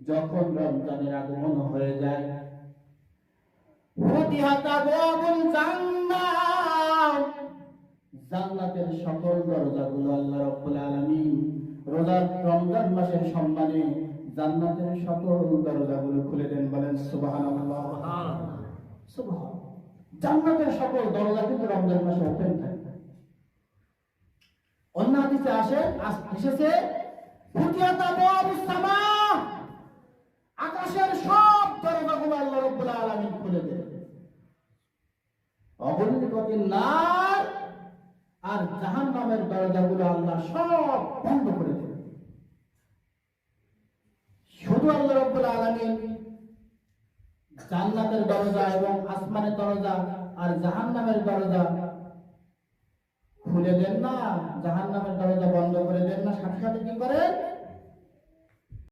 যখন রমজানের আগমন হয়ে যায়, ফুতিহাত আবওয়াবুল জান্নাহ, জান্নাতের সকল দরজাগুলো আল্লাহ রাব্বুল আলামিন রমজান মাসের সম্মানে জান্নাতের সকল দরজাগুলো খুলে দেন। বলেন সুবহানাল্লাহ। সুবহান। জান্নাতের সকল দরজা কিন্তু রমজান মাসে ওপেন থাকে। অন্য হাদিসে এসেছে ফুতিহাত আবওয়াবুস সামা, আকাশের সব দরজাগুলো আল্লাহ রাব্বুল আলামিন খুলে দেন। অগণিত নার আর জাহান্নামের দরজাগুলো আল্লাহ সব বন্ধ করে দেন। শুধু আল্লাহ রাব্বুল আলামিন জান্নাতের দরজা এবং আসমানের দরজা আর জাহান্নামের দরজা খুলে দেন না, জাহান্নামের দরজা বন্ধ করে দেন না, সাথে সাথে কি করেন?